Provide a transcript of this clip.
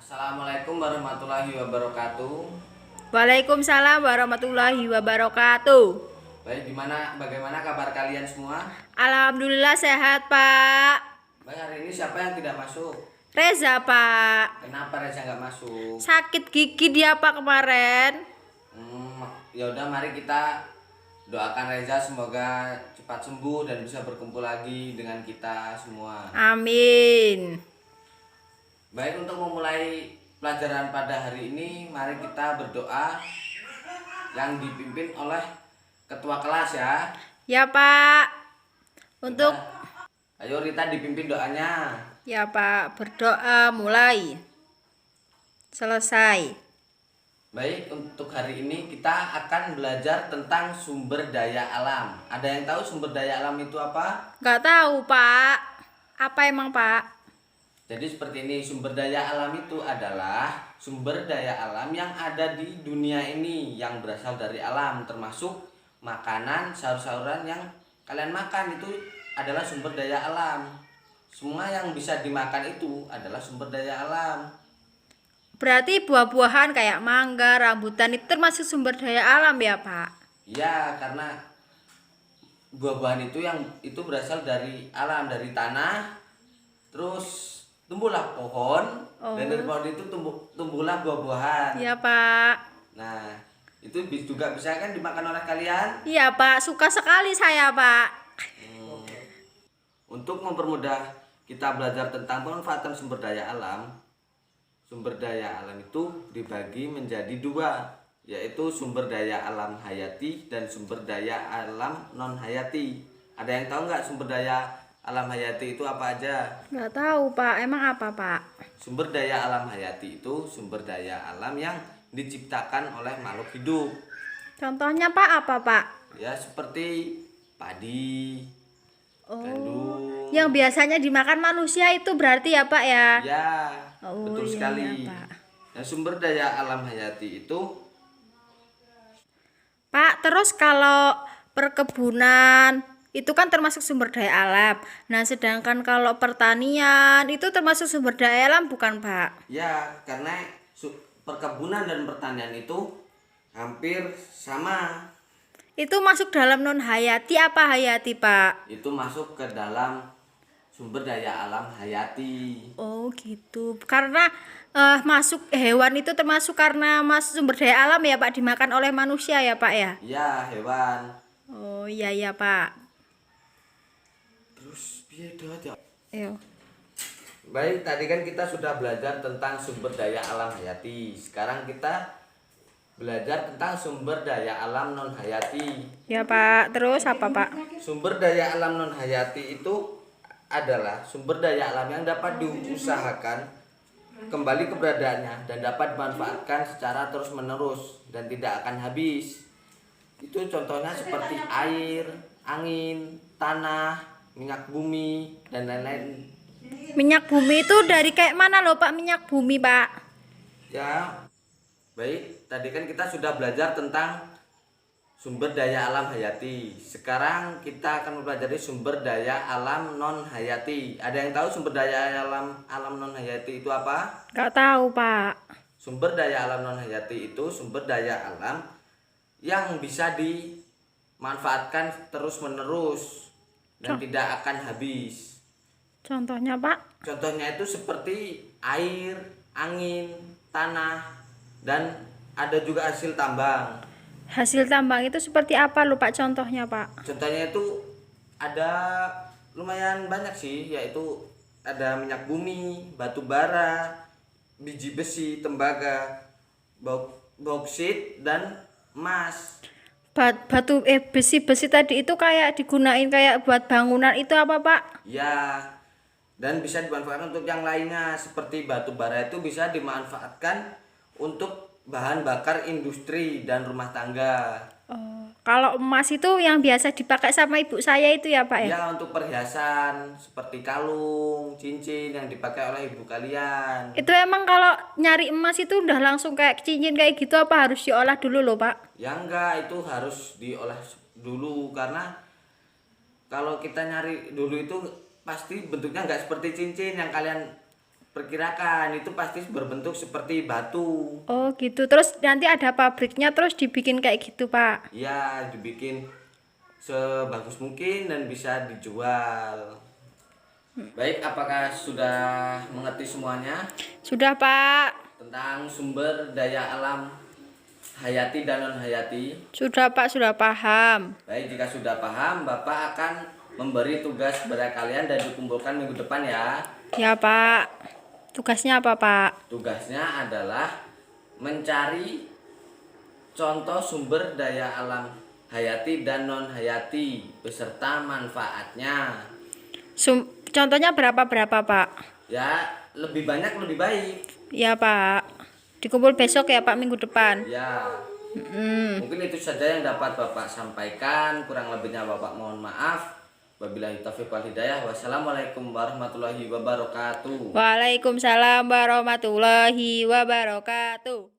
Assalamualaikum warahmatullahi wabarakatuh. Waalaikumsalam warahmatullahi wabarakatuh. Baik, bagaimana kabar kalian semua? Alhamdulillah sehat, Pak. Baik, hari ini siapa yang tidak masuk? Reza, Pak. Kenapa Reza nggak masuk? Sakit gigi dia, Pak, kemarin. Ya udah, mari kita doakan Reza semoga cepat sembuh dan bisa berkumpul lagi dengan kita semua. Amin. Baik, untuk memulai pelajaran pada hari ini, mari kita berdoa yang dipimpin oleh ketua kelas ya. Ya, Pak. Untuk Ayo Rita dipimpin doanya. ya, Pak, berdoa mulai. Selesai. Baik, untuk hari ini kita akan belajar tentang sumber daya alam. Ada yang tahu sumber daya alam itu apa? Nggak tahu, Pak. Apa emang, Pak? Jadi seperti ini, sumber daya alam itu adalah sumber daya alam yang ada di dunia ini yang berasal dari alam, termasuk makanan, sayur-sayuran yang kalian makan itu adalah sumber daya alam. Semua yang bisa dimakan itu adalah sumber daya alam. Berarti buah-buahan kayak mangga, rambutan itu termasuk sumber daya alam ya, Pak? Ya, karena buah-buahan itu berasal dari alam, dari tanah. Terus tumbuhlah pohon, dan dari pohon itu tumbuhlah buah-buahan. Iya, Pak. Nah, itu juga bisa kan dimakan oleh kalian. Iya, Pak. Suka sekali saya, Pak. Untuk mempermudah kita belajar tentang pemanfaatan sumber daya alam itu dibagi menjadi dua, yaitu sumber daya alam hayati dan sumber daya alam non hayati. Ada yang tahu nggak sumber daya alam hayati itu apa aja? Nggak tahu, Pak. Emang apa, Pak? Sumber daya alam hayati itu sumber daya alam yang diciptakan oleh makhluk hidup. Contohnya, Pak, apa, Pak? Ya, seperti padi, gandum. Yang biasanya dimakan manusia itu berarti ya, Pak, ya? Ya, Oh, betul iya, sekali. Pak. Nah, sumber daya alam hayati itu Pak, terus kalau perkebunan itu kan termasuk sumber daya alam. Nah, sedangkan kalau pertanian itu termasuk sumber daya alam bukan, Pak? ya karena perkebunan dan pertanian itu hampir sama. Itu masuk dalam non hayati apa hayati, Pak? Itu masuk ke dalam sumber daya alam hayati. Oh, gitu. Karena masuk hewan itu termasuk karena masuk sumber daya alam ya, Pak, dimakan oleh manusia ya, Pak, ya? Ya, hewan. Oh, iya ya, Pak. Terus beda aja. Ayo. Baik, tadi kan kita sudah belajar tentang sumber daya alam hayati. Sekarang kita belajar tentang sumber daya alam non hayati. Ya, Pak. Terus apa, Pak? Sumber daya alam non hayati itu adalah sumber daya alam yang dapat diusahakan kembali keberadaannya dan dapat dimanfaatkan secara terus-menerus dan tidak akan habis. Itu contohnya seperti air, angin, tanah, minyak bumi, dan lain-lain. Minyak bumi itu dari kayak mana loh, Pak, minyak bumi, Pak? Ya, baik, tadi kan kita sudah belajar tentang sumber daya alam hayati. Sekarang kita akan mempelajari sumber daya alam non hayati. Ada yang tahu sumber daya alam non hayati itu apa? Nggak tahu, Pak. Sumber daya alam non hayati itu sumber daya alam yang bisa dimanfaatkan terus-menerus dan tidak akan habis. Contohnya, Pak? Contohnya itu seperti air, angin, tanah, dan ada juga hasil tambang. Hasil tambang itu seperti apa loh, Pak, contohnya, Pak? Contohnya itu ada lumayan banyak sih, yaitu ada minyak bumi, batu bara, biji besi, tembaga, bauksit, dan emas. Besi tadi itu kayak digunain kayak buat bangunan itu apa, Pak? Ya, dan bisa dimanfaatkan untuk yang lainnya, seperti batu bara itu bisa dimanfaatkan untuk bahan bakar industri dan rumah tangga. Oh, kalau emas itu yang biasa dipakai sama ibu saya itu ya, Pak, ya? Ya, untuk perhiasan seperti kalung, cincin yang dipakai oleh ibu kalian. Itu emang kalau nyari emas itu udah langsung kayak cincin kayak gitu apa harus diolah dulu loh, Pak? Ya enggak, itu harus diolah dulu, karena kalau kita nyari dulu itu pasti bentuknya enggak seperti cincin yang kalian perkirakan itu pasti berbentuk seperti batu. Oh gitu. Terus nanti ada pabriknya terus dibikin kayak gitu, Pak. Ya, dibikin sebagus mungkin dan bisa dijual. Baik, apakah sudah mengerti semuanya Sudah, Pak. tentang sumber daya alam hayati dan non hayati? Sudah, Pak, sudah paham. Baik, jika sudah paham, Bapak akan memberi tugas kepada kalian dan dikumpulkan minggu depan ya. Ya, Pak. Tugasnya apa, Pak? Tugasnya adalah mencari contoh sumber daya alam hayati dan non hayati beserta manfaatnya. Contohnya berapa-berapa, Pak? Ya, lebih banyak lebih baik. Ya, Pak. Dikumpul besok ya, Pak, minggu depan. Ya, mungkin itu saja yang dapat Bapak sampaikan. Kurang lebihnya Bapak mohon maaf. Wabillahi taufiq wal hidayah. Wassalamualaikum warahmatullahi wabarakatuh. Waalaikumsalam warahmatullahi wabarakatuh.